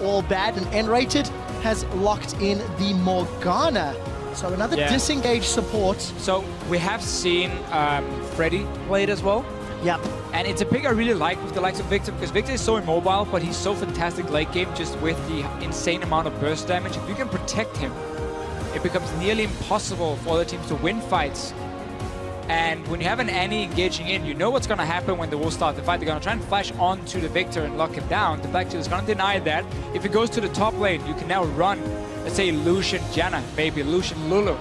all bad, and N-Rated has locked in the Morgana. So another disengaged support. So we have seen Freddy play it as well. Yep. And it's a pick I really like with the likes of Victor, because Victor is so immobile, but he's so fantastic late game just with the insane amount of burst damage. If you can protect him, it becomes nearly impossible for other teams to win fights. And when you have an Annie engaging in, you know what's going to happen when they will start the fight. They're going to try and flash onto the Victor and lock him down. The Black Shield is going to deny that. If it goes to the top lane, you can now run, let's say, Lucian Janna, maybe Lucian Lulu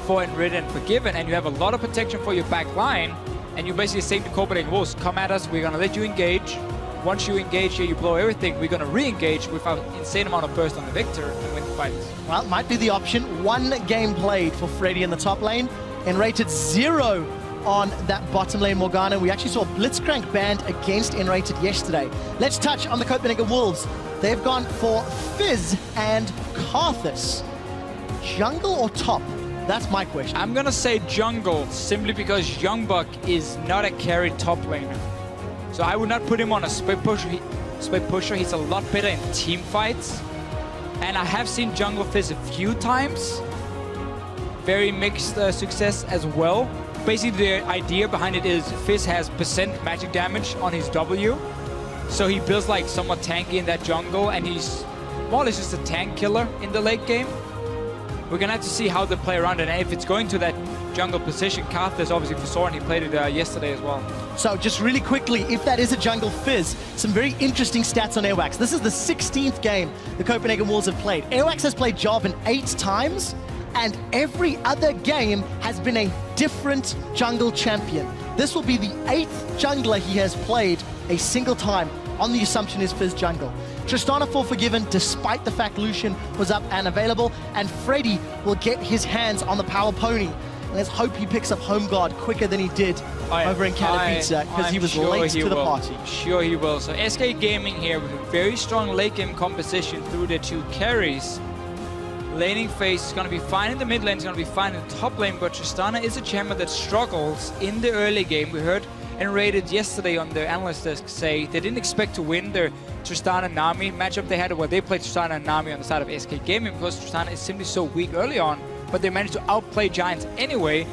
for Enrid and Forgiven, and you have a lot of protection for your back line. And you're basically saying to Copenhagen Wolves, come at us, we're going to let you engage. Once you engage here, you blow everything, we're going to re-engage with an insane amount of burst on the Victor and win the fight. Well, it might be the option. One game played for Freddy in the top lane, and rated 0 on that bottom lane Morgana. We actually saw Blitzcrank banned against N-Rated yesterday. Let's touch on the Copenhagen Wolves. They've gone for Fizz and Karthus. Jungle or top? That's my question. I'm going to say jungle, simply because Youngbuck is not a carry top laner. So I would not put him on a split pusher. He's a lot better in team fights. And I have seen jungle Fizz a few times. Very mixed success as well. Basically, the idea behind it is Fizz has % magic damage on his W. So he builds like somewhat tanky in that jungle, and he's more or less just a tank killer in the late game. We're going to have to see how they play around it, and if it's going to that jungle position. Karthus obviously for Soren, he played it yesterday as well. So just really quickly, if that is a jungle Fizz, some very interesting stats on Airwax. This is the 16th game the Copenhagen Wolves have played. Airwax has played Jarvan 8 times, and every other game has been a different jungle champion. This will be the 8th jungler he has played a single time, on the assumption is Fizz jungle. Tristana for Forgiven, despite the fact Lucian was up and available, and Freddy will get his hands on the power pony. Let's hope he picks up Home Guard quicker than he did over in Katowice, because he was late to the party. Sure he will. So SK Gaming here with a very strong late game composition through their 2 carries. Laning phase is going to be fine in the mid lane, it's going to be fine in the top lane, but Tristana is a champion that struggles in the early game. We heard N-Rated yesterday on their analyst desk say they didn't expect to win their Tristana and Nami matchup they had, where they played Tristana and Nami on the side of SK Gaming because Tristana is simply so weak early on, but they managed to outplay Giants anyway.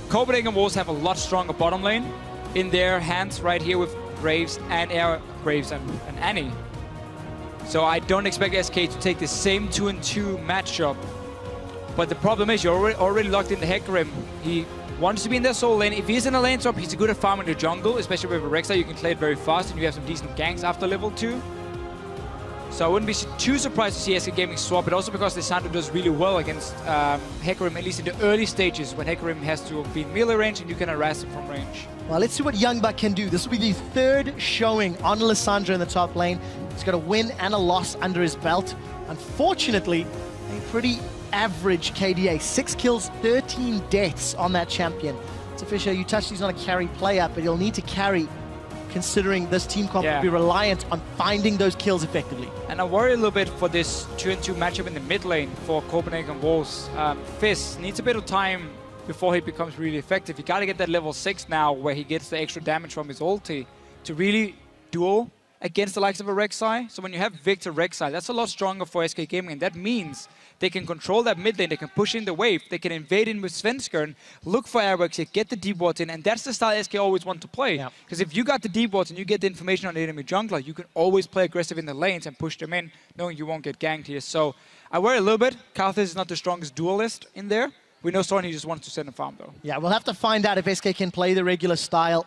Copenhagen Wolves have a lot stronger bottom lane in their hands right here with Graves and Annie. So I don't expect SK to take the same 2-2 matchup. But the problem is you're already locked in the Hecarim. He wants to be in their soul lane. If he's in a lane swap, he's good at farming the jungle, especially with Rexa. You can play it very fast and you have some decent ganks after level 2. So I wouldn't be too surprised to see SK Gaming swap it, also because Lissandra does really well against Hecarim, at least in the early stages when Hecarim has to be in melee range and you can harass him from range. Well, let's see what Youngbuck can do. This will be the 3rd showing on Lissandra in the top lane. He's got a win and a loss under his belt. Unfortunately, a pretty average KDA. 6 kills, 13 deaths on that champion. So Fisher, you touched he's not a carry player, but he'll need to carry, considering this team comp will be reliant on finding those kills effectively. And I worry a little bit for this 2-2 matchup in the mid lane for Copenhagen Wolves. Fizz needs a bit of time before he becomes really effective. You got to get that level 6 now, where he gets the extra damage from his ulti to really duel against the likes of a Rek'Sai. So when you have Victor Rek'Sai, that's a lot stronger for SK Gaming, and that means they can control that mid lane, they can push in the wave, they can invade in with Svenskeren, look for airworks, get the deep wards in, and that's the style SK always want to play. Because if you got the deep wards and you get the information on the enemy jungler, you can always play aggressive in the lanes and push them in, knowing you won't get ganked here. So I worry a little bit. Karthus is not the strongest duelist in there. We know Soren, he just wants to send a farm though. Yeah, we'll have to find out if SK can play the regular style.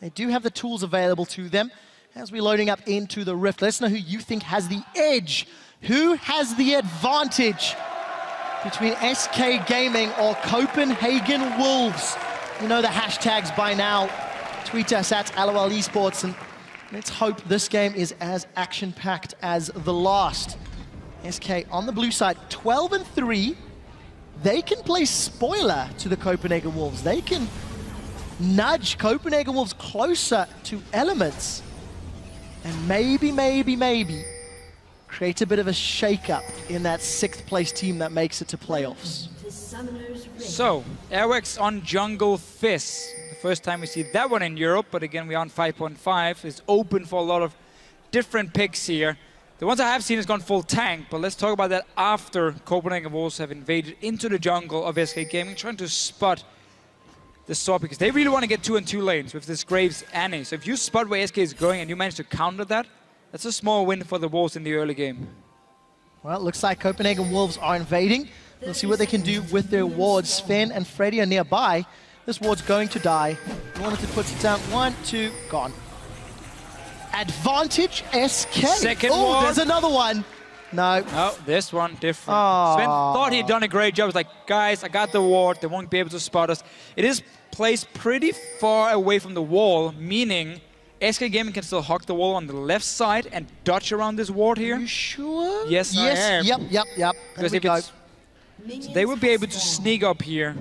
They do have the tools available to them. As we're loading up into the Rift, let us know who you think has the edge. Who has the advantage between SK Gaming or Copenhagen Wolves? You know the hashtags by now. Tweet us at LOL Esports, and let's hope this game is as action-packed as the last. SK on the blue side, 12-3. They can play spoiler to the Copenhagen Wolves. They can nudge Copenhagen Wolves closer to elements. And maybe create a bit of a shake-up in that 6th place team that makes it to playoffs. So, Airwax on jungle Fizz. The first time we see that one in Europe, but again, we're on 5.5. It's open for a lot of different picks here. The ones I have seen has gone full tank, but let's talk about that after Copenhagen Wolves have invaded into the jungle of SK Gaming, trying to spot the swap, because they really want to get 2 and 2 lanes with this Graves Annie. So if you spot where SK is going and you manage to counter that, that's a small win for the Wolves in the early game. Well, it looks like Copenhagen Wolves are invading. Let's see what they can do with their wards. Sven and Freddy are nearby. This ward's going to die. Normative puts it down. 1, 2, gone. Advantage SK. Second oh, ward. There's another one. No. Oh, this one different. Oh. Sven thought he'd done a great job. He's like, guys, I got the ward. They won't be able to spot us. It is placed pretty far away from the wall, meaning SK Gaming can still hog the wall on the left side and dodge around this ward here. Are you sure? Yes, I am. Yep. Because if it's, so they will be able to sneak up here.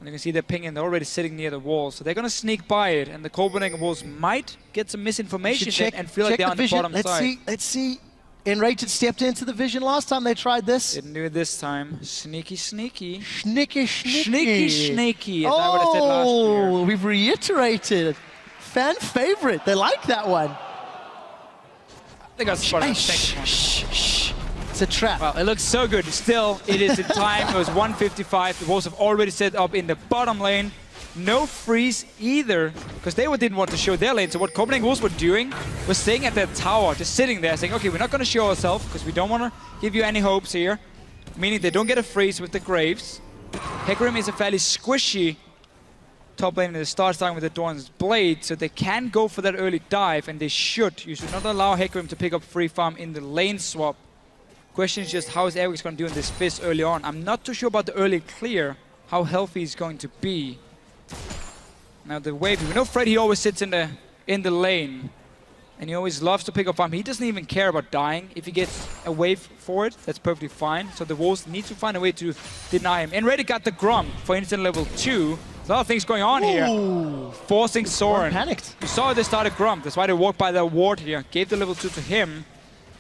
And you can see they're pinging, they're already sitting near the wall. So they're going to sneak by it, and the Copenhagen Wolves might get some misinformation and feel like they're on the bottom side. Let's see. Enrated stepped into the vision last time they tried this. Didn't do it this time. Sneaky. Sneaky. Is that what I said last year? We've reiterated. Fan favorite. They like that one. They got spotted. Shh. It's a trap. Well, it looks so good. Still, it is in time. It was 155. The Wolves have already set up in the bottom lane. No freeze either, because they didn't want to show their lane. So what Copenhagen Wolves were doing was staying at their tower, just sitting there, saying, okay, we're not going to show ourselves, because we don't want to give you any hopes here. Meaning they don't get a freeze with the Graves. Hecarim is a fairly squishy top lane, and they start starting with the Dawn's Blade, so they can go for that early dive, and they should. You should not allow Hecarim to pick up free farm in the lane swap. Question is just how is Eric going to do in this Fizz early on. I'm not too sure about the early clear, how healthy he's going to be. Now the wave, we know Freddy always sits in the lane, and he always loves to pick up farm. He doesn't even care about dying. If he gets a wave for it, that's perfectly fine. So the Wolves need to find a way to deny him. And Reddit got the Grom for instant level 2. There's a lot of things going on here. Forcing Soren. Panicked. You saw they started Grom. That's why they walked by the ward here. Gave the level 2 to him.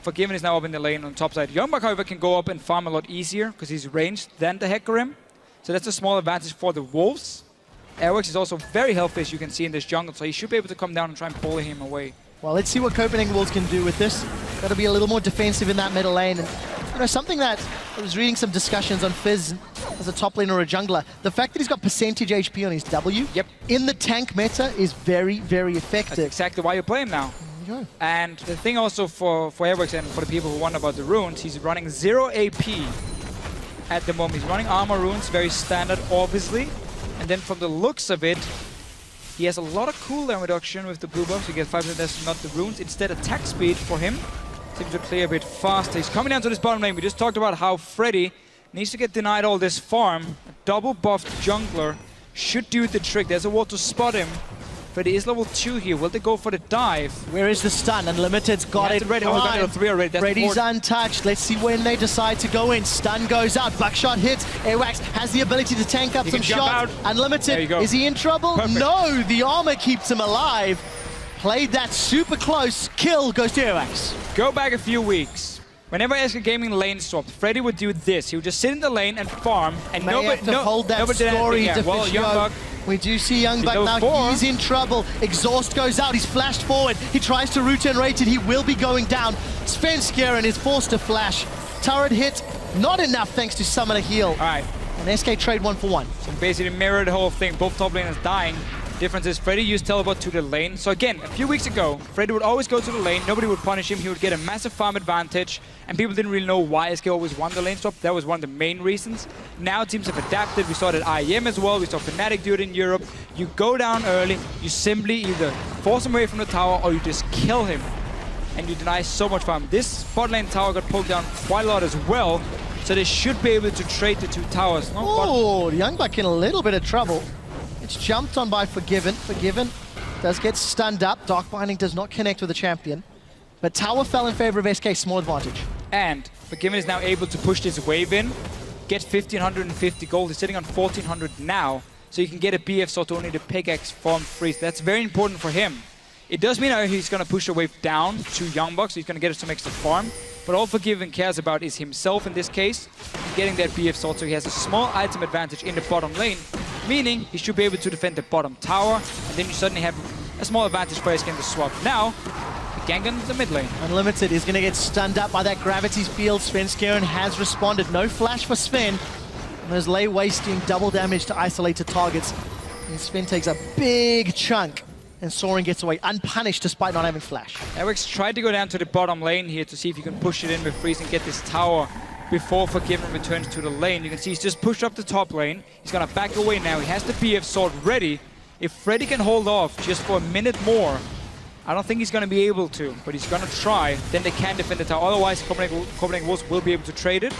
Forgiven is now up in the lane on top side. Youngbak, however, can go up and farm a lot easier because he's ranged than the Hecarim. So that's a small advantage for the Wolves. Airworks is also very healthy, as you can see in this jungle, so he should be able to come down and try and bully him away. Well, let's see what Copenhagen Wolves can do with this. Got to be a little more defensive in that middle lane. And you know, something that I was reading some discussions on Fizz as a top laner or a jungler. The fact that he's got percentage HP on his W in the tank meta is very, very effective. That's exactly why you play him now. And the thing also for Airworks and for the people who wonder about the runes, he's running 0 AP at the moment. He's running armor runes, very standard, obviously. And then from the looks of it, he has a lot of cooldown reduction with the blue buffs. He gets 5% less, not the runes. Instead, attack speed for him seems to clear a bit faster. He's coming down to this bottom lane. We just talked about how Freddy needs to get denied all this farm. A double buffed jungler should do the trick. There's a ward to spot him. Freddy is level 2 here. Will they go for the dive? Where is the stun? Unlimited's got it. Ready. Oh, we got level 3 already. That's Freddy's untouched. Let's see when they decide to go in. Stun goes out. Buckshot hits. Airwax has the ability to tank up some shots. Unlimited. Is he in trouble? Perfect. No, the armor keeps him alive. Played that super close. Kill goes to Airwax. Go back a few weeks. Whenever SK Gaming lane swapped, Freddy would do this. He would just sit in the lane and farm, and nobody hold that story. Well, Youngbak. We do see Youngbak now. He's in trouble. Exhaust goes out. He's flashed forward. He tries to root and rated. He will be going down. Sven Skjern is forced to flash. Turret hit. Not enough thanks to Summoner heal. All right. And SK trade 1 for 1. So basically mirror the whole thing. Both top laners dying. Difference is Freddy used teleport to the lane. So again, a few weeks ago, Freddy would always go to the lane. Nobody would punish him. He would get a massive farm advantage. And people didn't really know why SK always won the lane swap. That was one of the main reasons. Now teams have adapted. We saw that IEM as well. We saw Fnatic do it in Europe. You go down early. You simply either force him away from the tower or you just kill him. And you deny so much farm. This bot lane tower got poked down quite a lot as well. So they should be able to trade the 2 towers. Oh, Youngbak in a little bit of trouble. It's jumped on by Forgiven. Forgiven does get stunned up. Dark Binding does not connect with the champion. But tower fell in favor of SK, small advantage. And Forgiven is now able to push this wave in, get 1,550 gold. He's sitting on 1,400 now. So you can get a BF sword to only the pickaxe farm freeze. That's very important for him. It does mean that he's going to push the wave down to Youngbak, so he's going to get some extra farm. But all Forgiven cares about is himself in this case, getting that BF sword, so he has a small item advantage in the bottom lane, meaning he should be able to defend the bottom tower, and then you suddenly have a small advantage for SK in the swap. Now, gank into the mid lane. Unlimited is going to get stunned up by that gravity field. Svenskeren has responded. No flash for Sven. And there's Lay wasting double damage to isolated targets. And Sven takes a big chunk. And Soren gets away unpunished despite not having flash. Eric's tried to go down to the bottom lane here to see if he can push it in with Freeze and get this tower before Forgiven returns to the lane. You can see he's just pushed up the top lane. He's gonna back away now. He has the BF sword ready. If Freddy can hold off just for a minute more, I don't think he's gonna be able to, but he's gonna try. Then they can defend the tower. Otherwise, Copenhagen Wolves will be able to trade it,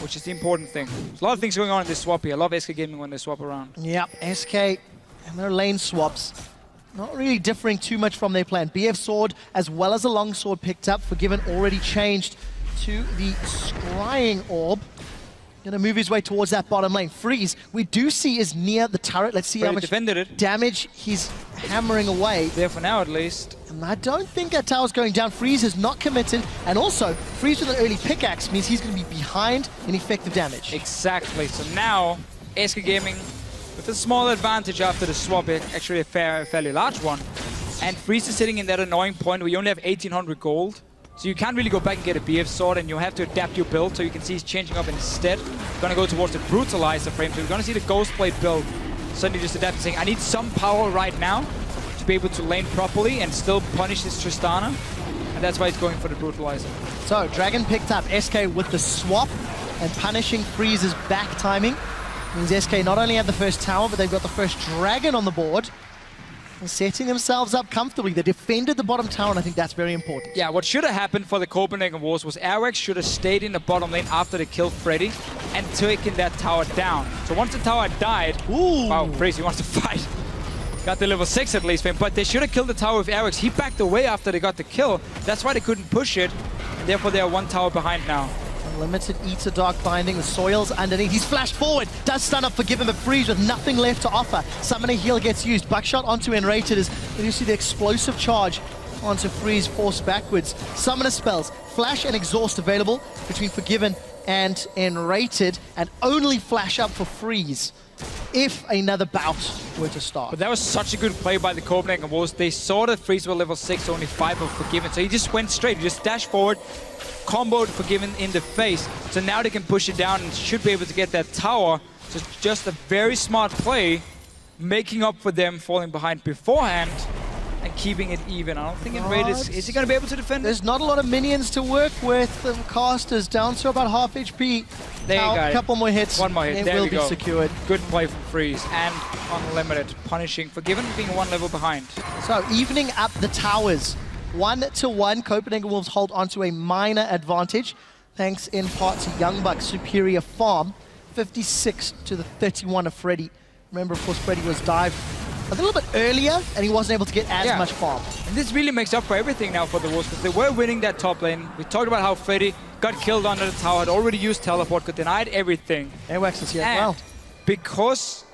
which is the important thing. There's a lot of things going on in this swap here. I love SK Gaming when they swap around. Yep, SK and their lane swaps. Not really differing too much from their plan. BF sword as well as a long sword picked up. Forgiven already changed to the scrying orb. Gonna move his way towards that bottom lane. Freeze, we do see is near the turret. Let's see how much damage he's hammering away. There for now, at least. And I don't think that tower's going down. Freeze is not committed. And also, Freeze with an early pickaxe means he's gonna be behind in effective damage. Exactly. So now, SK Gaming with a small advantage after the swap, actually a fairly large one. And Freeze is sitting in that annoying point where you only have 1800 gold. So you can't really go back and get a BF sword, and you have to adapt your build. So you can see he's changing up instead. Gonna go towards the Brutalizer frame. So you're gonna see the Ghost Blade build suddenly just adapting, saying, I need some power right now to be able to lane properly and still punish this Tristana. And that's why he's going for the Brutalizer. So Dragon picked up SK with the swap, and punishing Freeze's back timing means SK not only have the first tower, but they've got the first Dragon on the board. And setting themselves up comfortably. They defended the bottom tower, and I think that's very important. Yeah, what should have happened for the Copenhagen Wolves was Airwax should have stayed in the bottom lane after they killed Freddy and taken that tower down. So once the tower died, wow, Crazy wants to fight. Got the level 6 at least, but they should have killed the tower with Airwax. He backed away after they got the kill. That's why they couldn't push it, and therefore they are one tower behind now. Unlimited eats a Dark Binding with Soils underneath. He's flashed forward, does stun up Forgiven, but Freeze with nothing left to offer. Summoner heal gets used. Buckshot onto Enrated as you see the explosive charge onto Freeze forced backwards. Summoner spells, Flash and Exhaust available between Forgiven and Enrated, and only flash up for Freeze if another bout were to start. But that was such a good play by the Copenhagen Wolves. They saw that Freeze were level 6, only 5 of Forgiven, so he just went straight, he just dashed forward, comboed Forgiven in the face. So now they can push it down and should be able to get that tower. So just a very smart play, making up for them falling behind beforehand and keeping it even. I don't think Enrated is he going to be able to defend There's not a lot of minions to work with. The casters down to about half HP. There you go. A couple more hits. One more hit. It will be secured. Good play from Freeze and Unlimited, punishing Forgiven being one level behind. So evening up the towers. 1-1, Copenhagen Wolves hold onto a minor advantage, thanks in part to Young Buck's superior farm, 56 to the 31 of Freddy. Remember, of course, Freddy was dived a little bit earlier, and he wasn't able to get as much farm. And this really makes up for everything now for the Wolves, because they were winning that top lane. We talked about how Freddy got killed under the tower, had already used teleport, got denied everything. Airwax is here as well. Because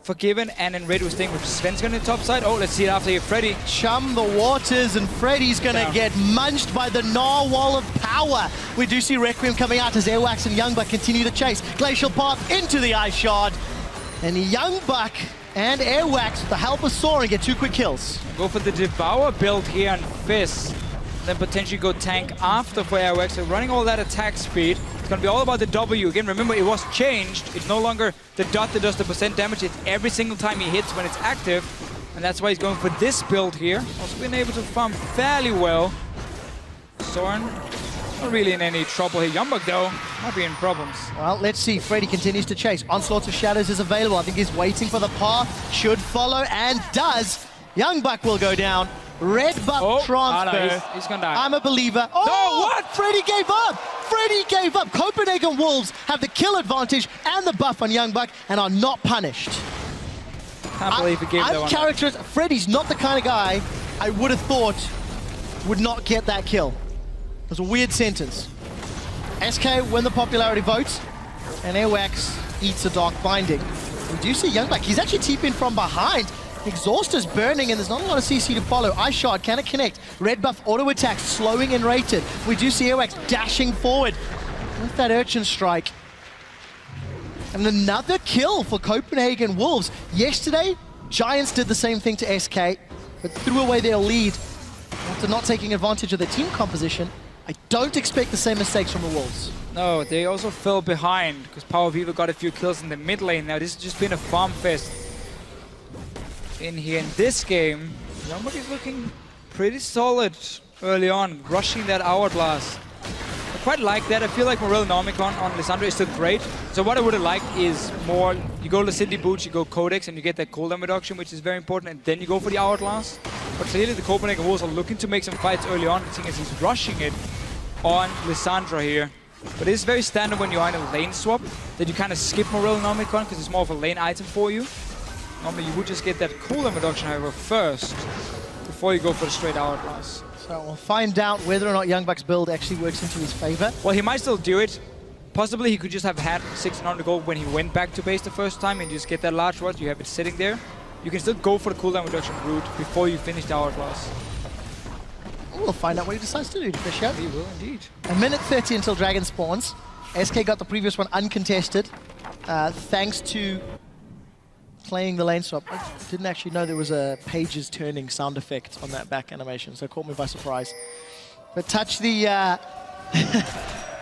Forgiven and Enrated was staying with Svenskeren on the top side. Oh, let's see it after here. Freddy. Chum the waters, and Freddy's going to get munched by the narwhal of power. We do see Requiem coming out as Airwax and Youngbuck continue the chase. Glacial Path into the Ice Shard. And Youngbuck and Airwax, with the help of Soren, get 2 quick kills. Go for the Devour build here on Fizz. Then potentially go tank after for Airwax. So running all that attack speed. It's going to be all about the W. Again, remember, it was changed. It's no longer the dot that does the percent damage. It's every single time he hits when it's active. And that's why he's going for this build here. Also been able to farm fairly well. Soren, not really in any trouble here. Youngbuck, though, might be in problems. Well, let's see. Freddy continues to chase. Onslaught of Shadows is available. I think he's waiting for the path. Should follow, and does. Youngbuck will go down. Red buff transfer. No, he's gonna die. I'm a believer. Oh, no, what? Freddy gave up. Freddy gave up. Copenhagen Wolves have the kill advantage and the buff on Youngbuck and are not punished. Can't believe he gave that one up. Freddy's not the kind of guy I would have thought would not get that kill. It was a weird sentence. SK win the popularity vote, and Airwax eats a Dark Binding. We do see Youngbuck. He's actually TPing from behind. Exhaust is burning, and there's not a lot of CC to follow. Ice Shard, can it connect? Red buff auto attack, slowing Enrated. We do see Airwax dashing forward with that Urchin Strike. And another kill for Copenhagen Wolves. Yesterday, Giants did the same thing to SK. but threw away their lead after not taking advantage of their team composition. I don't expect the same mistakes from the Wolves. No, they also fell behind because Power Viva got a few kills in the mid lane. Now this has just been a farm fest in here. In this game, Youngbuck is looking pretty solid early on, rushing that hourglass. I quite like that. I feel like Morel Nomicon on Lissandra is still great. So what I would have liked is more, you go Lucidity Boots, you go Codex, and you get that cooldown reduction, which is very important, and then you go for the hourglass. But clearly the Copenhagen Wolves are looking to make some fights early on, seeing as he's rushing it on Lissandra here. But it is very standard when you're in a lane swap that you kind of skip Morel Nomicon because it's more of a lane item for you. Normally you would just get that cooldown reduction, however, first before you go for the straight hourglass. So we'll find out whether or not Youngbuck's build actually works into his favor. Well, he might still do it. Possibly he could just have had 1600 gold when he went back to base the first time and just get that large rod. You have it sitting there. You can still go for the cooldown reduction route before you finish the hourglass. We'll find out what he decides to do, Fisher. He will indeed. A minute 30 until Dragon spawns. SK got the previous one uncontested, thanks to playing the lane swap. I didn't actually know there was a pages turning sound effect on that back animation, so it caught me by surprise. But touch the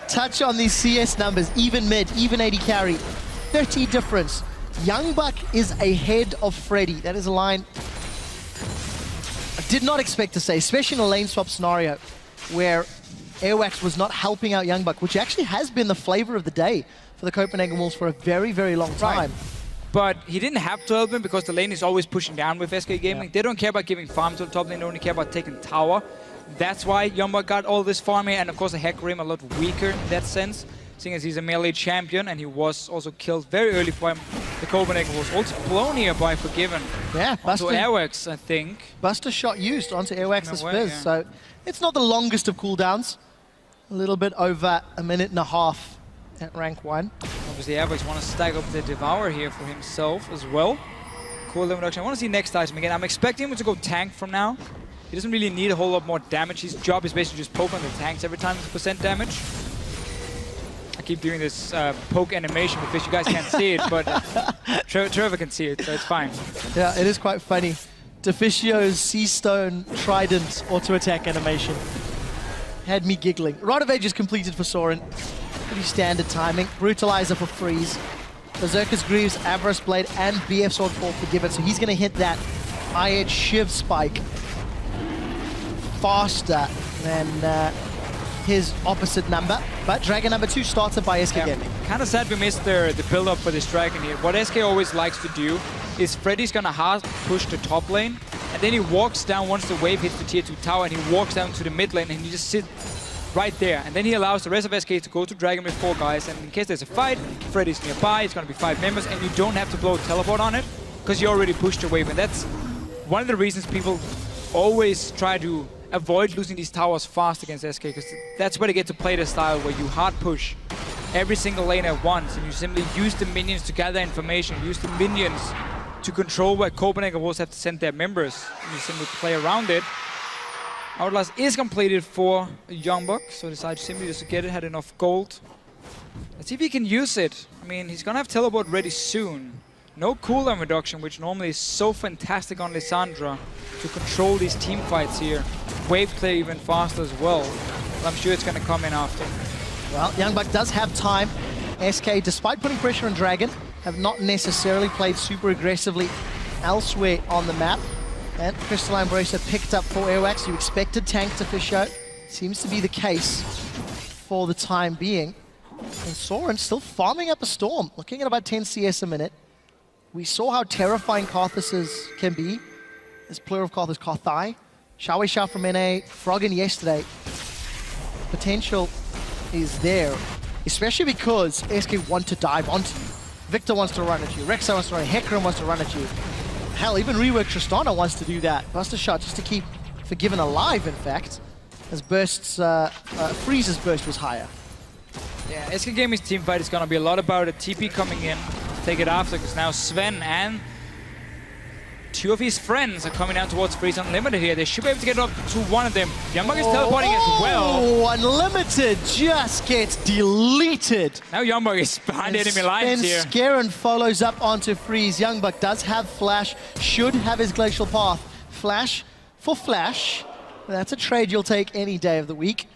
touch on these CS numbers, even mid, even 80 carry, 30 difference. Youngbuck is ahead of Freddy. That is a line I did not expect to say, especially in a lane swap scenario where Airwax was not helping out Youngbuck, which actually has been the flavor of the day for the Copenhagen Wolves for a very, very long time. Right. But he didn't have to help him because the lane is always pushing down with SK Gaming. Yeah. They don't care about giving farm to the top lane, they only care about taking tower. That's why Youngbuck got all this farming, and of course the Hecarim a lot weaker in that sense, seeing as he's a melee champion, and he was also killed very early by the Copenhagen Wolves. Also blown here by Forgiven. Yeah, onto Airwax, I think. Buster shot used onto Airwax's Fizz, yeah. So it's not the longest of cooldowns. A little bit over a minute and a half at rank 1. Obviously Airwax want to stack up the Devour here for himself as well. Cooldown reduction. I want to see next item again. I'm expecting him to go tank from now. He doesn't really need a whole lot more damage. His job is basically just poke on the tanks every time it's % damage. I keep doing this poke animation because you guys can't see it, but Trevor can see it, so it's fine. Yeah, it is quite funny. Deficio's Seastone Trident auto-attack animation had me giggling. Rod of Age is completed for Soren. Pretty standard timing. Brutalizer for Freeze. Berserker's Greaves, Avarice Blade, and BF Sword for Forgiven. So he's going to hit that Eye-Edge Shiv spike faster than his opposite number. But Dragon number 2 started by SK Gaming. Kind of sad we missed the build-up for this Dragon here. What SK always likes to do is Freddy's going to hard push the top lane, and then he walks down once the wave hits the tier 2 tower, and he walks down to the mid lane, and he just sits right there. And then he allows the rest of SK to go to Dragon with 4 guys, and in case there's a fight, Freddy's nearby, it's going to be 5 members, and you don't have to blow a teleport on it, because you already pushed the wave. And that's one of the reasons people always try to avoid losing these towers fast against SK, because that's where they get to play the style where you hard push every single lane at once, and you simply use the minions to gather information, use the minions to control where Copenhagen Wolves have to send their members, and you simply play around it. Outlast is completed for Youngbuck, so decided simply just to get it, had enough gold. Let's see if he can use it. I mean, he's gonna have teleport ready soon. No cooldown reduction, which normally is so fantastic on Lissandra to control these team fights here. Wave play even faster as well. But I'm sure it's gonna come in after. Well, Youngbuck does have time. SK, despite putting pressure on Dragon, have not necessarily played super aggressively elsewhere on the map. And Crystalline Bracer picked up for Airwax. You expected tank to fish out. Seems to be the case for the time being. And Soren still farming up a Storm, looking at about 10 CS a minute. We saw how terrifying Karthus's can be. This plural of Karthus, Karthai. Xiaowei Xiao from NA, Froggen yesterday. Potential is there, especially because SK want to dive onto you. Victor wants to run at you, Rek'Sai wants to run at you, Hecarim wants to run at you. Hell, even Rework Tristana wants to do that. Buster shot just to keep Forgiven alive, in fact, as bursts, Freeze's burst was higher. Yeah, SK Gaming's team fight is going to be a lot about a TP coming in, take it after, because now Sven and 2 of his friends are coming down towards Freeze Unlimited here. They should be able to get up to one of them. Youngbuck is teleporting as well. Oh, Unlimited just gets deleted. Now Youngbuck is behind enemy lines here. Scarin follows up onto Freeze. Youngbuck does have Flash, should have his Glacial Path. Flash for Flash. That's a trade you'll take any day of the week.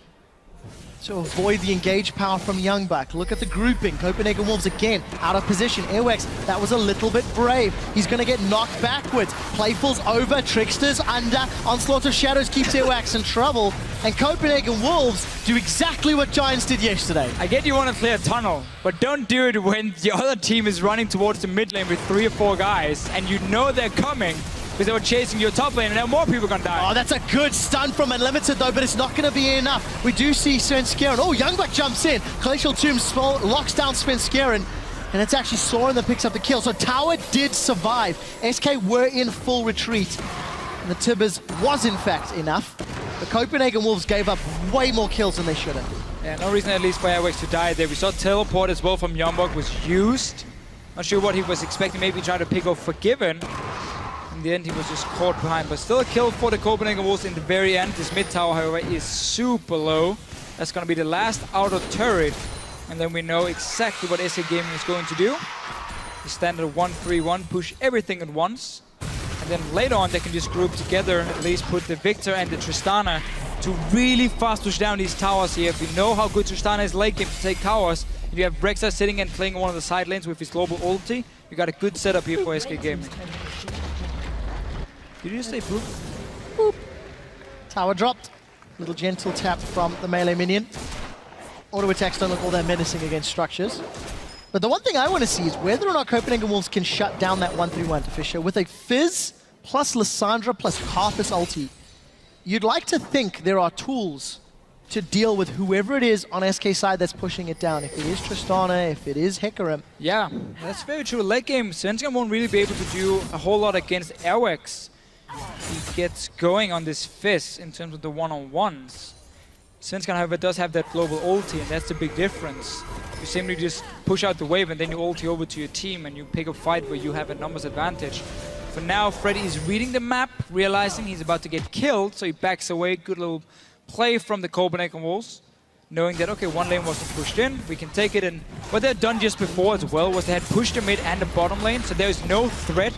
To avoid the engage power from Youngbuck. Look at the grouping. Copenhagen Wolves again out of position. Airwax, that was a little bit brave. He's going to get knocked backwards. Playful's over, Trickster's under. Onslaught of Shadows keeps Airwax in trouble. And Copenhagen Wolves do exactly what Giants did yesterday. I get you want to clear a tunnel, but don't do it when the other team is running towards the mid lane with 3 or 4 guys, and you know they're coming. Because they were chasing your top lane, and now more people are gonna die. Oh, that's a good stun from Unlimited, though, but it's not gonna be enough. We do see Svenskeren. Oh, Youngbuck jumps in. Glacial Tomb locks down Svenskeren, and it's actually Soren that picks up the kill. So Tower did survive. SK were in full retreat, and the Tibbers was, in fact, enough. The Copenhagen Wolves gave up way more kills than they should have. Yeah, no reason at least for Airwax to die there. We saw Teleport as well from Youngbuck was used. Not sure what he was expecting, maybe trying to pick off Forgiven. In the end, he was just caught behind, but still a kill for the Copenhagen Wolves in the very end. This mid tower, however, is super low. That's going to be the last outer turret, and then we know exactly what SK Gaming is going to do. The standard 1-3-1, push everything at once, and then later on they can just group together, at least put the Victor and the Tristana to really fast push down these towers here. We know how good Tristana is late game to take towers. If you have Brexa sitting and playing one of the side lanes with his global ulti, you got a good setup here for SK Gaming. Did you just say boop? Boop. Tower dropped. Little gentle tap from the melee minion. Auto attacks don't look all that menacing against structures. But the one thing I want to see is whether or not Copenhagen Wolves can shut down that 1-3-1 to Fisher with a Fizz plus Lissandra plus Karthus ulti. You'd like to think there are tools to deal with whoever it is on SK side that's pushing it down. If it is Tristana, if it is Hecarim. Yeah, that's very true. Late game, Svenskeren won't really be able to do a whole lot against Airwax. He gets going on this Fizz in terms of the one-on-ones. Svenskeren, however, does have that global ulti, and that's the big difference. You simply just push out the wave and then you ulti over to your team and you pick a fight where you have a numbers advantage. For now, Freddy is reading the map, realizing he's about to get killed, so he backs away. Good little play from the Copenhagen Wolves, knowing that, okay, one lane wasn't pushed in, we can take it. And what they had done just before as well was they had pushed the mid and the bottom lane, so there is no threat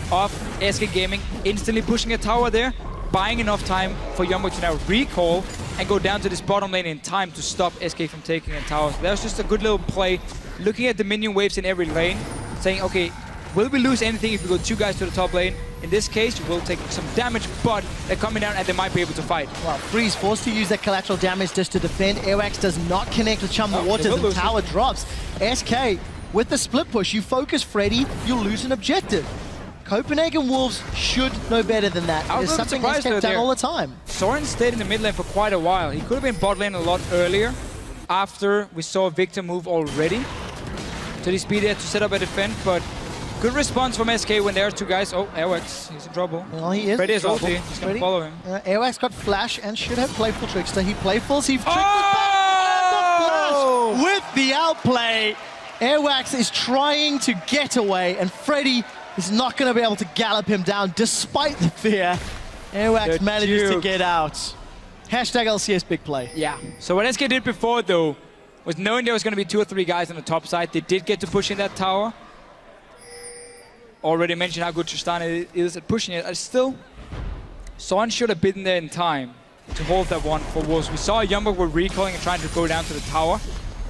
of SK Gaming instantly pushing a tower there, buying enough time for Youngbuck to now recall and go down to this bottom lane in time to stop SK from taking a tower. So that was just a good little play, looking at the minion waves in every lane, saying, okay, will we lose anything if we go 2 guys to the top lane? In this case, we'll take some damage, but they're coming down and they might be able to fight. Well, Freeze forced to use that collateral damage just to defend. Airwax does not connect with Chum the Waters and Tower drops. SK, with the split push, you focus Freddy, you'll lose an objective. Copenhagen Wolves should know better than that. It's something SK have done all the time. Soren stayed in the mid lane for quite a while. He could have been bot lane a lot earlier after we saw Victor move already. So he speed there to set up a defense, but good response from SK when there are 2 guys. Oh, Airwax, he's in trouble. Well, he is. Freddy is ulti. He's going to follow him. Airwax got flash and should have Playful Trickster. He playfuls, he tricked oh! the flash with the outplay. Airwax is trying to get away, and Freddy is not going to be able to gallop him down despite the fear. Airwax manages to get out. Hashtag LCS big play. Yeah. So what SK did before, though, was knowing there was going to be 2 or 3 guys on the top side. They did get to push in that tower. Already mentioned how good Tristana is at pushing it. Still, Soren should have been there in time to hold that one for Wolves. We saw Youngbuck were recalling and trying to go down to the tower.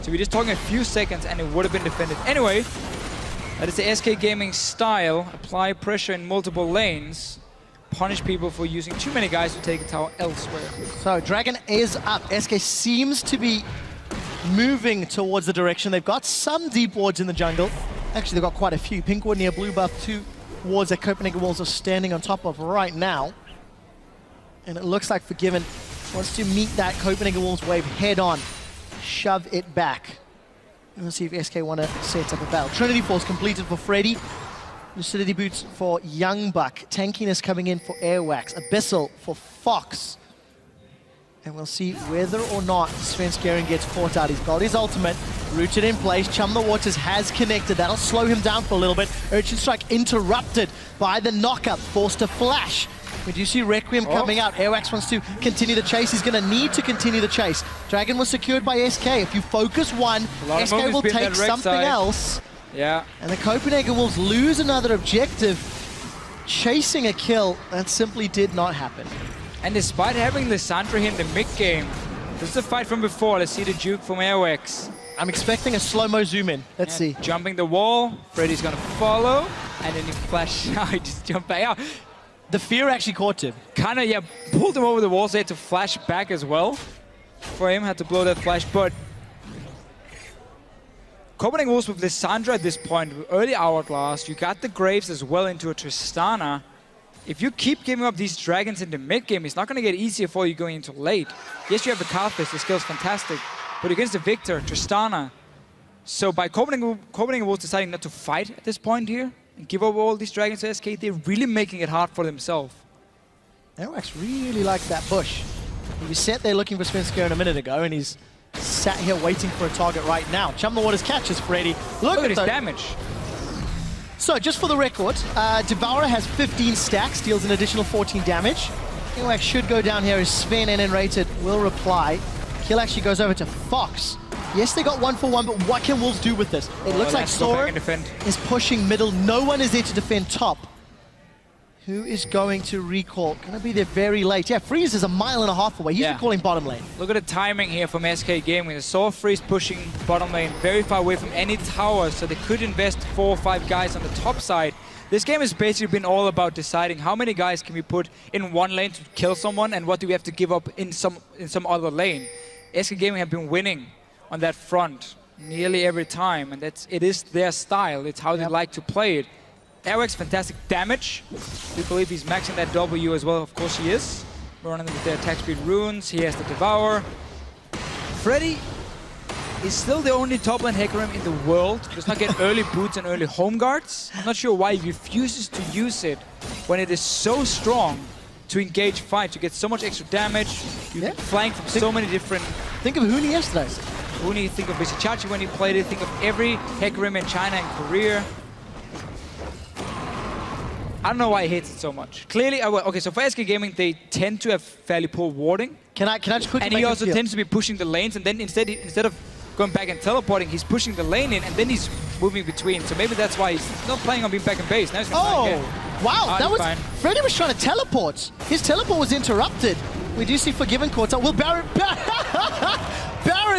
So we're just talking a few seconds and it would have been defended. Anyway, that is the SK Gaming style. Apply pressure in multiple lanes. Punish people for using too many guys to take a tower elsewhere. So Dragon is up. SK seems to be moving towards the direction. They've got some deep wards in the jungle. Actually, they've got quite a few. Pink ward near blue buff, 2 wards that Copenhagen Wolves are standing on top of right now. And it looks like Forgiven wants to meet that Copenhagen Wolves wave head on. Shove it back. Let's see if SK want to set up a battle. Trinity Force completed for Freddy. Lucidity Boots for Youngbuck. Tankiness coming in for Airwax. Abyssal for Fox. And we'll see whether or not Svenskeren gets caught out. He's got his ultimate, rooted in place. Chum the Waters has connected. That'll slow him down for a little bit. Urchin Strike interrupted by the knockup, forced to flash. We do see Requiem coming out. Airwax wants to continue the chase. He's going to need to continue the chase. Dragon was secured by SK. If you focus one, SK will take something else. Yeah. And the Copenhagen Wolves lose another objective. chasing a kill. That simply did not happen. And despite having Lissandra here in the mid-game, this is a fight from before. Let's see the juke from Airwax. I'm expecting a slow-mo zoom in. Let's see. Jumping the wall. Freddy's going to follow. And then he flash out. He just jumped back out. The fear actually caught him. Kind of, yeah, pulled him over the wall, so he had to flash back as well. For him, had to blow that flash. But Copenhagen Wolves with Lissandra at this point, early Hourglass. You got the Graves as well into a Tristana. If you keep giving up these dragons in the mid-game, it's not going to get easier for you going into late. Yes, you have the Calfist, the skill's fantastic. But against the Victor, Tristana. So by Copenhagen Wolves deciding not to fight at this point here, and give up all these dragons to SK, they're really making it hard for themselves. Airwax really likes that bush. He was sat there looking for Svenskeren a minute ago, and he's sat here waiting for a target right now. Chum the Waters catches Freddy. Look at his damage. So, just for the record, Devourer has 15 stacks, deals an additional 14 damage. Airwax should go down here as Sven and Rated will reply. Kill actually goes over to Fox. Yes, they got 1-for-1, but what can Wolves do with this? It looks like Sora is pushing middle. No one is there to defend top. Who is going to recall? Gonna be there very late. Yeah, Freeze is a mile and a half away. He's recalling bottom lane. Look at the timing here from SK Gaming. I saw Freeze pushing bottom lane very far away from any tower, so they could invest 4 or 5 guys on the top side. This game has basically been all about deciding how many guys can we put in one lane to kill someone, and what do we have to give up in some other lane. SK Gaming have been winning on that front nearly every time, and it is their style. It's how they like to play it. Airwax, fantastic damage. We believe he's maxing that W as well. Of course he is. We're running with the attack speed runes. He has the Devour. Freddy is still the only top lane Hecarim in the world. Does not get early boots and early home guards. I'm not sure why he refuses to use it when it is so strong to engage fight, to get so much extra damage. You can flank from so many different... Think of Huni yesterday. Huni, think of Vishichachi when he played it. Think of every Hecarim in China and Korea. I don't know why he hates it so much. Clearly, okay, so for SK Gaming, they tend to have fairly poor warding. Can I just quickly And he also tends to be pushing the lanes, and then instead of going back and teleporting, he's pushing the lane in, and then he's moving between. So maybe that's why he's not planning on being back in base. Now he's going to try again. Wow, that was... Fine. Freddy was trying to teleport. His teleport was interrupted. We do see Forgiven caught up. Well, Baron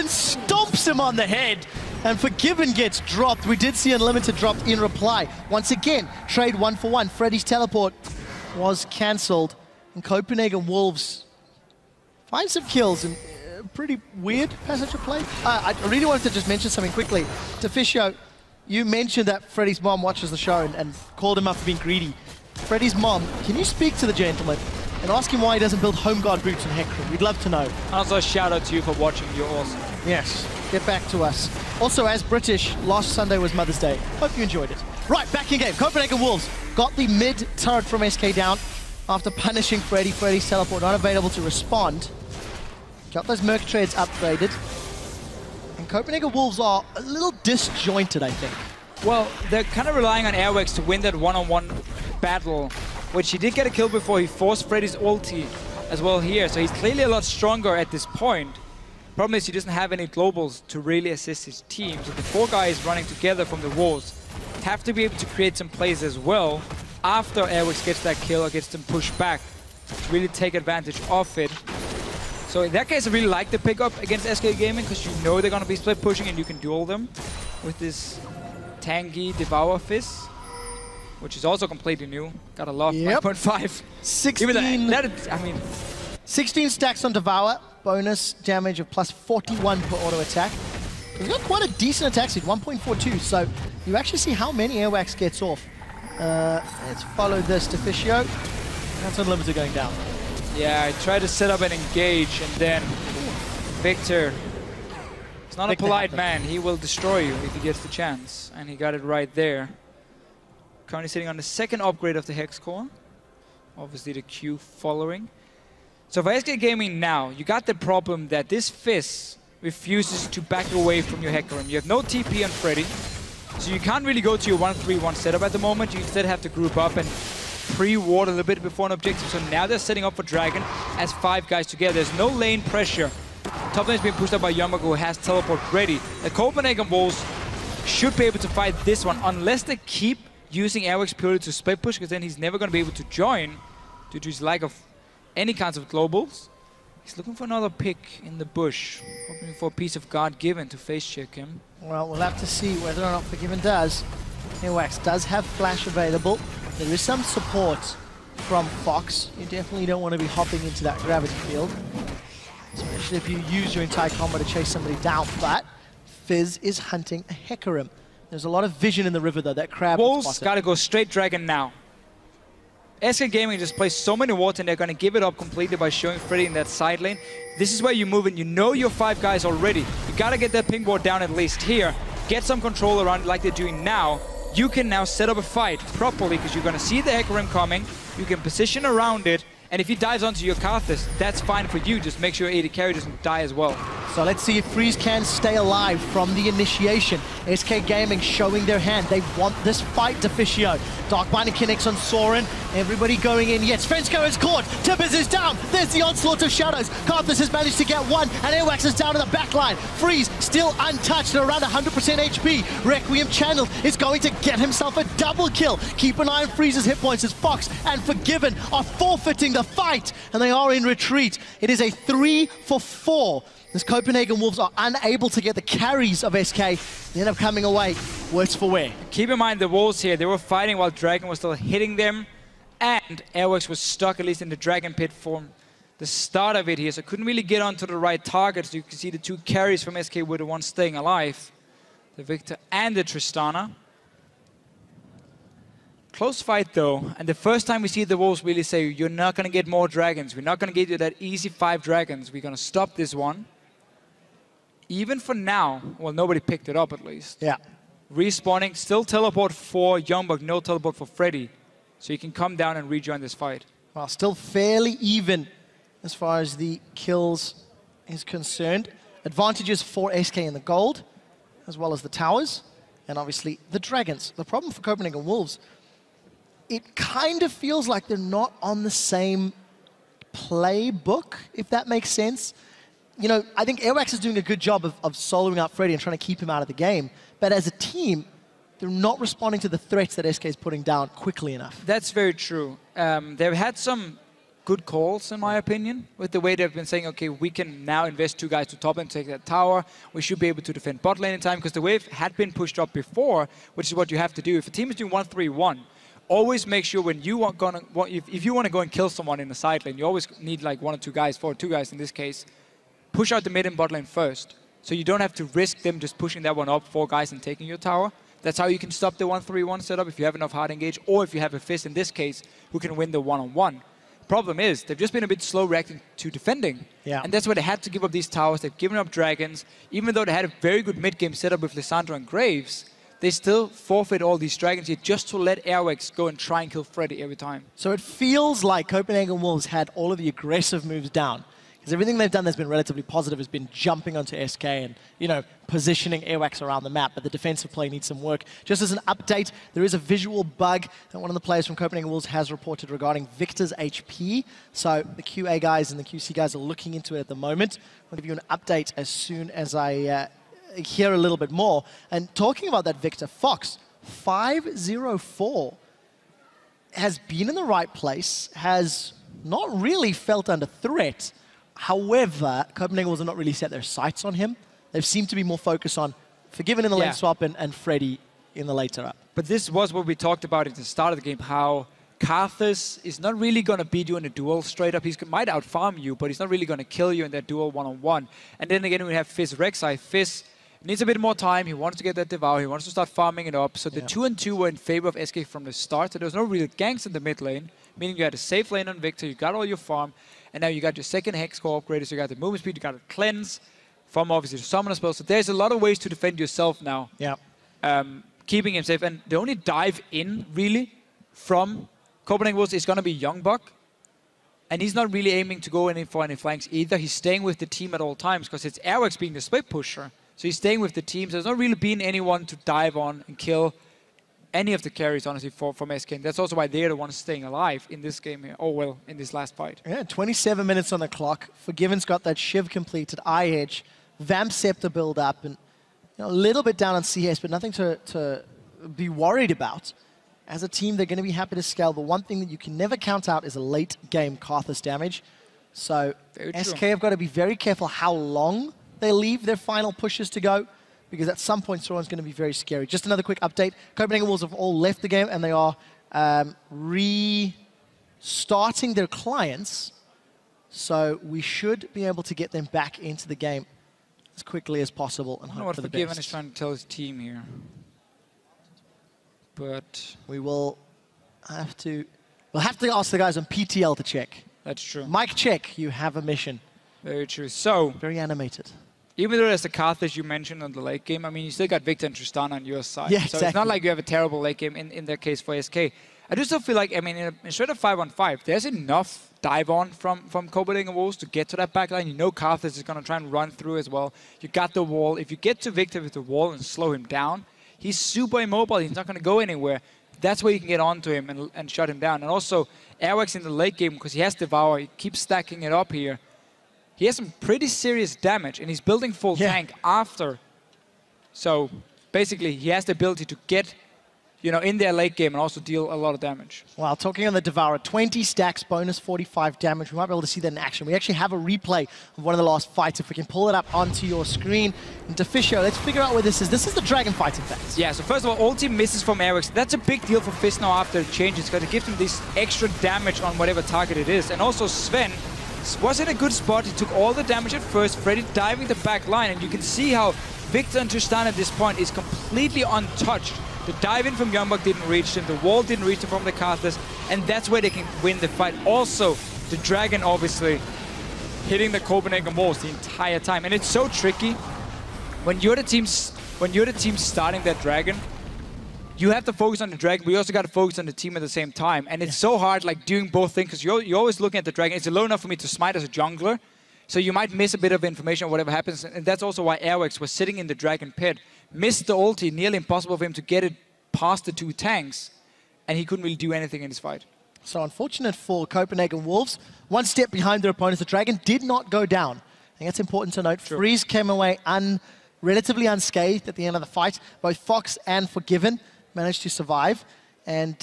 stomps him on the head. And Forgiven gets dropped. We did see Unlimited dropped in reply. Once again, trade 1-for-1. Freddy's teleport was cancelled. And Copenhagen Wolves find some kills and pretty weird passage of play. I really wanted to just mention something quickly. Deficio, you mentioned that Freddy's mom watches the show and called him up for being greedy. Freddy's mom, can you speak to the gentleman and ask him why he doesn't build home guard boots in Hecarim? We'd love to know. Also, a shout out to you for watching. You're awesome. Yes. Get back to us. Also, as British, last Sunday was Mother's Day. Hope you enjoyed it. Right, back in game. Copenhagen Wolves got the mid turret from SK down after punishing Freddy. Freddy's teleport not available to respond. Got those Merc trades upgraded. And Copenhagen Wolves are a little disjointed, I think. Well, they're kind of relying on Airwax to win that one-on-one battle, which he did get a kill before. He forced Freddy's ulti as well here, so he's clearly a lot stronger at this point. Problem is he doesn't have any globals to really assist his team, so the 4 guys running together from the walls have to be able to create some plays as well after Airwax gets that kill or gets them pushed back to really take advantage of it. So in that case, I really like the pickup against SK Gaming because you know they're going to be split pushing and you can duel them with this tanky Devour Fizz, which is also completely new. Got a lot, 9.5. 16. 16 stacks on Devour. Bonus damage of plus 41 per auto attack. He's got quite a decent attack speed, 1.42. So you actually see how many Airwax gets off. Let's follow this Deficio. That's Unlimited going down. Yeah, I tried to set up and engage, and then Victor, he's not a polite man. He will destroy you if he gets the chance. And he got it right there. Currently sitting on the 2nd upgrade of the Hex Core. Obviously the Q following. So for SK Gaming now, you got the problem that this Fizz refuses to back away from your Hecarim. You have no TP on Freddy, so you can't really go to your 1-3-1 setup at the moment. You instead have to group up and pre-ward a little bit before an objective. So now they're setting up for Dragon as 5 guys together. There's no lane pressure. Top lane is being pushed up by Yamago, who has teleport ready. The Copenhagen Wolves should be able to fight this one unless they keep using Airwax purely to split push, because then he's never going to be able to join due to his lack of any kinds of globals. He's looking for another pick in the bush, hoping for a piece of guard given to face check him. Well, we'll have to see whether or not Forgiven does. Airwax does have flash available. There is some support from Fox. You definitely don't want to be hopping into that gravity field, especially if you use your entire combo to chase somebody down. But Fizz is hunting a Hecarim. There's a lot of vision in the river, though. That crab Wolves got to go straight Dragon now. SK Gaming just plays so many wards, and they're going to give it up completely by showing Freddy in that side lane. This is where you move in. You know your 5 guys already. You got to get that ping ward down at least here. Get some control around it like they're doing now. You can now set up a fight properly, because you're going to see the Hecarim coming. You can position around it. And if he dives onto your Karthus, that's fine for you. Just make sure AD carry doesn't die as well. So let's see if Freeze can stay alive from the initiation. SK Gaming showing their hand. They want this fight, Deficio. Darkbinding connects on Soren. Everybody going in. Yes, Frensko is caught. Tibbers is down. There's the onslaught of shadows. Karthus has managed to get one, and Airwax is down in the back line. Freeze still untouched at around 100% HP. Requiem channeled is going to get himself a double kill. Keep an eye on Freeze's hit points as Fox and Forgiven are forfeiting the fight, and they are in retreat. It is a 3-for-4. As Copenhagen Wolves are unable to get the carries of SK, they end up coming away worse for wear. Keep in mind the Wolves here, they were fighting while Dragon was still hitting them, and Airwax was stuck at least in the Dragon pit from the start of it here, so couldn't really get onto the right targets. You can see the 2 carries from SK were the ones staying alive, the Victor and the Tristana. Close fight though, and the first time we see the Wolves really say, you're not going to get more dragons, we're not going to get you that easy 5 dragons, we're going to stop this one. Even for now, well, nobody picked it up at least. Yeah. Respawning, still teleport for Youngbuck, no teleport for Freddy. So you can come down and rejoin this fight. Well, still fairly even as far as the kills is concerned. Advantages for SK in the gold, as well as the towers, and obviously the dragons. The problem for Copenhagen Wolves, it kind of feels like they're not on the same playbook, if that makes sense. You know, I think Airwax is doing a good job of soloing out Freddy and trying to keep him out of the game. But as a team, they're not responding to the threats that SK is putting down quickly enough. That's very true. They've had some good calls, in my opinion, with the way they've been saying, okay, we can now invest 2 guys to top and take that tower. We should be able to defend bot lane in time, because the wave had been pushed up before, which is what you have to do. If a team is doing 1-3-1, always make sure when you if you want to go and kill someone in the side lane, you always need like 1 or 2 guys, 4 or 2 guys in this case, push out the mid and bot lane first. So you don't have to risk them just pushing that one up, 4 guys and taking your tower. That's how you can stop the 1-3-1 setup if you have enough hard engage, or if you have a Fizz in this case, who can win the one-on-one. Problem is, they've just been a bit slow reacting to defending. Yeah. And that's why they had to give up these towers. They've given up dragons. Even though they had a very good mid-game setup with Lissandra and Graves, they still forfeit all these dragons here just to let Airwax go and try and kill Freddy every time. So it feels like Copenhagen Wolves had all of the aggressive moves down. Because everything they've done that's been relatively positive has been jumping onto SK and, you know, positioning Airwax around the map. But the defensive play needs some work. Just as an update, there is a visual bug that one of the players from Copenhagen Wolves has reported regarding Victor's HP. So the QA guys and the QC guys are looking into it at the moment. I'll give you an update as soon as I hear a little bit more. And talking about that Victor, Fox, 504 has been in the right place, has not really felt under threat. However, Copenhagen Wolves have not really set their sights on him. They've seemed to be more focused on Forgiven in the lane swap and Freddy in the later up. But this was what we talked about at the start of the game, how Karthus is not really going to beat you in a duel straight up. He might outfarm you, but he's not really going to kill you in that duel one-on-one. And then again, we have Fizz Rek'Sai. Fizz needs a bit more time. He wants to get that Devour. He wants to start farming it up. So the 2-2 were in favor of SK from the start. So there was no real ganks in the mid lane, meaning you had a safe lane on Victor. You got all your farm. And now you got your second Hex core upgraded. So you got the movement speed. You got a cleanse from obviously the summoner spell. So there's a lot of ways to defend yourself now. Yeah. Keeping him safe. And the only dive in, really, from Copenhagen Wolves is going to be Youngbuck. And he's not really aiming to go in for any flanks either. He's staying with the team at all times because it's Airwax being the split pusher. So he's staying with the team. So there's not really been anyone to dive on and kill any of the carries, honestly, from SK. And that's also why they're the ones staying alive in this game here. Oh, well, in this last fight. Yeah, 27 minutes on the clock. Forgiven's got that Shiv completed, Eye Edge, Vamp Scepter build up, and a little bit down on CS, but nothing to be worried about. as a team, they're going to be happy to scale. The one thing that you can never count out is a late-game Karthus damage. So SK have got to be very careful how long they leave their final pushes to go, because at some point, Sauron's going to be very scary. Just another quick update. Copenhagen Wolves have all left the game, and they are restarting their clients. So we should be able to get them back into the game as quickly as possible and hope for the best. Forgiven is trying to tell his team here. But we will have to... We'll have to ask the guys on PTL to check. That's true. Mike, check. You have a mission. Very true. So... Very animated. Even though there's the Karthus you mentioned on the late game, I mean, you still got Victor and Tristana on your side. Yeah, so exactly. It's not like you have a terrible late game in that case for SK. I do still feel like, I mean, in a straight up 5-on-5, there's enough dive on from Copenhagen Wolves to get to that backline. You know Karthus is going to try and run through as well. You got the wall. If you get to Victor with the wall and slow him down, he's super immobile. He's not going to go anywhere. That's where you can get onto him and shut him down. And also, Airwax in the late game, because he has Devour, he keeps stacking it up here. He has some pretty serious damage, and he's building full tank after. So basically, he has the ability to get, you know, in their late game and also deal a lot of damage. Well, talking on the Devourer, 20 stacks, bonus 45 damage. We might be able to see that in action. We actually have a replay of one of the last fights. If we can pull it up onto your screen. And Deficio, let's figure out where this is. This is the Dragon fight, in fact. Yeah, so first of all team misses from Airwax. That's a big deal for Fizz now after it changes, because it gives him this extra damage on whatever target it is. And also Sven was in a good spot. He took all the damage at first. Freddy diving the back line, and you can see how Victor and Tristan at this point is completely untouched. The dive-in from Youngblood didn't reach him, the wall didn't reach him from the Karthus, and that's where they can win the fight. Also, the Dragon obviously hitting the Copenhagen walls the entire time. And it's so tricky. When you're the team starting that Dragon, you have to focus on the Dragon, but you also got to focus on the team at the same time. And it's so hard, like, doing both things, because you're always looking at the Dragon. It's low enough for me to smite as a jungler, so you might miss a bit of information or whatever happens. And that's also why Airwax was sitting in the Dragon pit, missed the ulti, nearly impossible for him to get it past the two tanks, and he couldn't really do anything in this fight. So unfortunate for Copenhagen Wolves. One step behind their opponents. The Dragon did not go down. I think that's important to note. True. Freeze came away relatively unscathed at the end of the fight. Both Fox and Forgiven managed to survive. And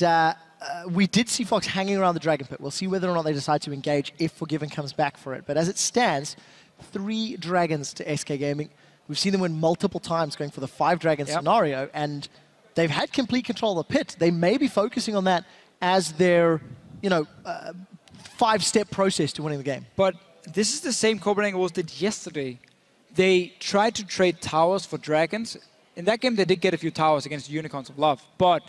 we did see Fox hanging around the Dragon pit. We'll see whether or not they decide to engage if Forgiven comes back for it. But as it stands, 3 Dragons to SK Gaming. We've seen them win multiple times going for the 5-Dragon scenario, and they've had complete control of the pit. They may be focusing on that as their, you know, 5-step process to winning the game. But this is the same Copenhagen Wolves did yesterday. They tried to trade towers for Dragons. In that game, they did get a few towers against the Unicorns of Love, but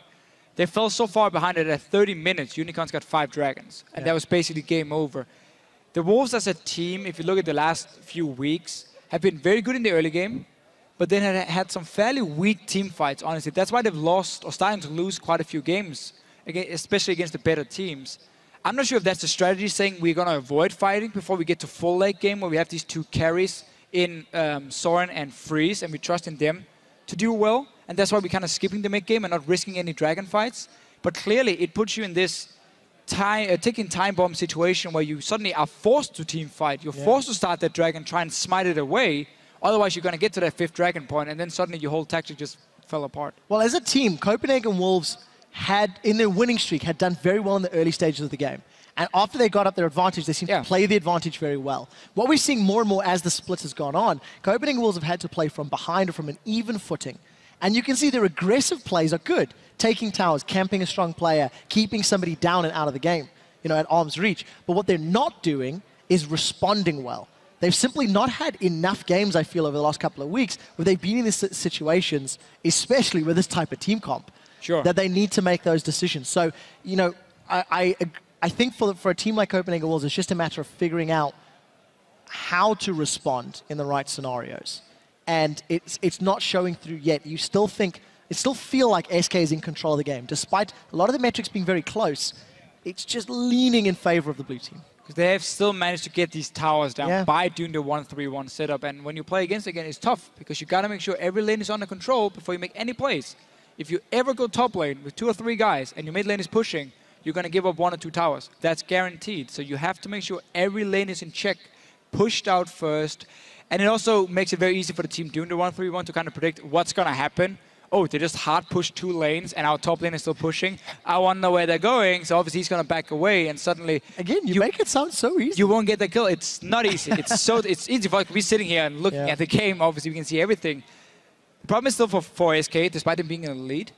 they fell so far behind it at 30 minutes, Unicorns got 5 Dragons, and that was basically game over. The Wolves as a team, if you look at the last few weeks, have been very good in the early game, but then had some fairly weak team fights, honestly. That's why they've lost or starting to lose quite a few games, especially against the better teams. I'm not sure if that's the strategy, saying we're going to avoid fighting before we get to full late game, where we have these 2 carries in Soren and Freeze, and we trust in them to do well. And that's why we're kind of skipping the mid game and not risking any Dragon fights. But clearly, it puts you in this ticking time bomb situation where you suddenly are forced to team fight. You're forced to start that Dragon, try and smite it away. Otherwise, you're going to get to that 5th Dragon point, and then suddenly your whole tactic just fell apart. Well, as a team, Copenhagen Wolves had, in their winning streak, had done very well in the early stages of the game. And after they got up their advantage, they seemed to play the advantage very well. What we're seeing more and more as the split has gone on, Copenhagen Wolves have had to play from behind or from an even footing. And you can see their aggressive plays are good. Taking towers, camping a strong player, keeping somebody down and out of the game, you know, at arm's reach. But what they're not doing is responding well. They've simply not had enough games, I feel, over the last couple of weeks where they've been in these situations, especially with this type of team comp, that they need to make those decisions. So, you know, I think for a team like Copenhagen Wolves, it's just a matter of figuring out how to respond in the right scenarios. And it's not showing through yet. You still feel like SK is in control of the game. Despite a lot of the metrics being very close, it's just leaning in favor of the blue team. Because they have still managed to get these towers down by doing the 1-3-1 setup. And when you play against again, it's tough because you got to make sure every lane is under control before you make any plays. If you ever go top lane with 2 or 3 guys and your mid lane is pushing, you're going to give up 1 or 2 towers. That's guaranteed. So you have to make sure every lane is in check, pushed out first. And it also makes it very easy for the team doing the 1-3-1 to kind of predict what's going to happen. oh, they just hard push 2 lanes and our top lane is still pushing. I want to know where they're going, so obviously he's going to back away and suddenly... Again, you make it sound so easy. You won't get the kill. It's not easy. It's easy for us to be sitting here and looking at the game. Obviously, we can see everything. The problem is still for SK, despite them being in the lead.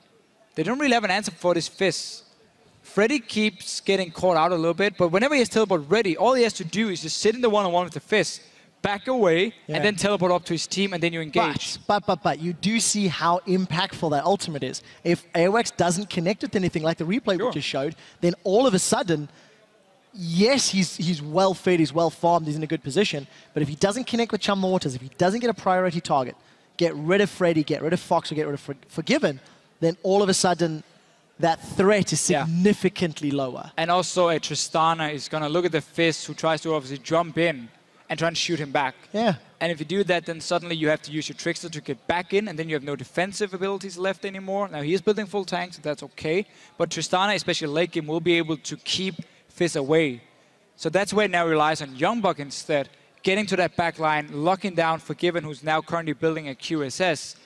They don't really have an answer for this Fizz. Freddy keeps getting caught out a little bit, but whenever he has teleport ready, all he has to do is just sit in the one-on-one with the Fizz, back away, and then teleport up to his team, and then you engage. But you do see how impactful that ultimate is. If AOX doesn't connect with anything like the replay we just showed, then all of a sudden, yes, he's well fed, he's well farmed, he's in a good position, but if he doesn't connect with Chum the Waters, if he doesn't get a priority target, get rid of Freddy, get rid of Fox, or get rid of Forgiven, then all of a sudden, that threat is significantly lower. And also, a Tristana is going to look at the Fizz, who tries to obviously jump in and try and shoot him back. Yeah. And if you do that, then suddenly you have to use your Trickster to get back in, and then you have no defensive abilities left anymore. Now, he is building full tanks, so that's okay. But Tristana, especially late game, will be able to keep Fizz away. So that's where it now relies on Youngbuck instead, getting to that back line, locking down Forgiven, who's now currently building a QSS.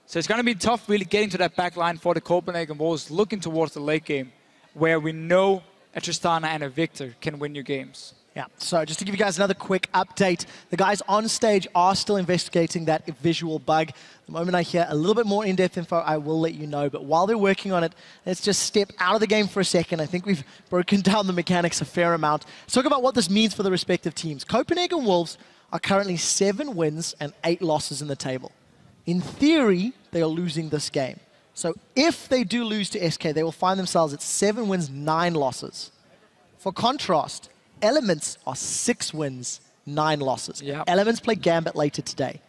So it's going to be tough really getting to that back line for the Copenhagen Vods, looking towards the late game, where we know a Tristana and a Victor can win you games. Yeah, so just to give you guys another quick update, the guys on stage are still investigating that visual bug. The moment I hear a little bit more in-depth info, I will let you know. But while they're working on it, let's just step out of the game for a second. I think we've broken down the mechanics a fair amount. Let's talk about what this means for the respective teams. Copenhagen Wolves are currently 7 wins and 8 losses in the table. In theory, they are losing this game. So if they do lose to SK, they will find themselves at 7 wins, 9 losses. For contrast, Elements are 6 wins, 9 losses. Yep. Elements play Gambit later today.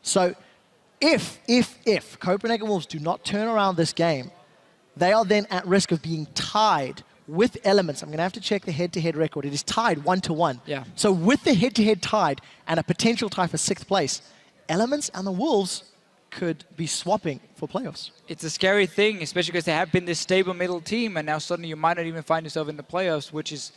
So if Copenhagen Wolves do not turn around this game, they are then at risk of being tied with Elements. I'm going to have to check the head-to-head record. It is tied 1-1. Yeah. So with the head-to-head tied and a potential tie for 6th place, Elements and the Wolves could be swapping for playoffs. It's a scary thing, especially because they have been this stable middle team, and now suddenly you might not even find yourself in the playoffs, which is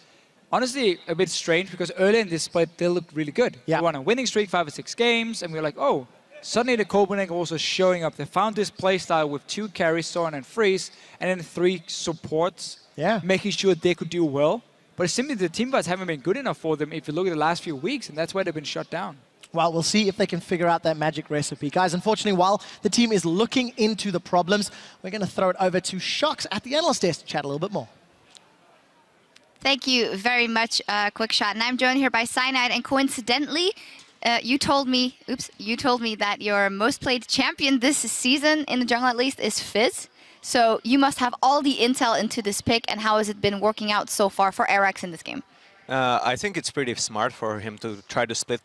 honestly a bit strange, because earlier in this split, they looked really good. Yeah. They won a winning streak, 5 or 6 games, and we were like, oh, suddenly the Copenhagen also showing up. They found this playstyle with 2 carries, Soren and Freeze, and then 3 supports, making sure they could do well. But simply the team fights haven't been good enough for them if you look at the last few weeks, and that's why they've been shut down. Well, we'll see if they can figure out that magic recipe. Guys, unfortunately, while the team is looking into the problems, we're going to throw it over to Shox at the analyst desk to chat a little bit more. Thank you very much, Quick Shot. And I'm joined here by Cyanide, and coincidentally, you told me that your most played champion this season, in the jungle at least, is Fizz. So you must have all the intel into this pick, and how has it been working out so far for Arax in this game? I think it's pretty smart for him to try to split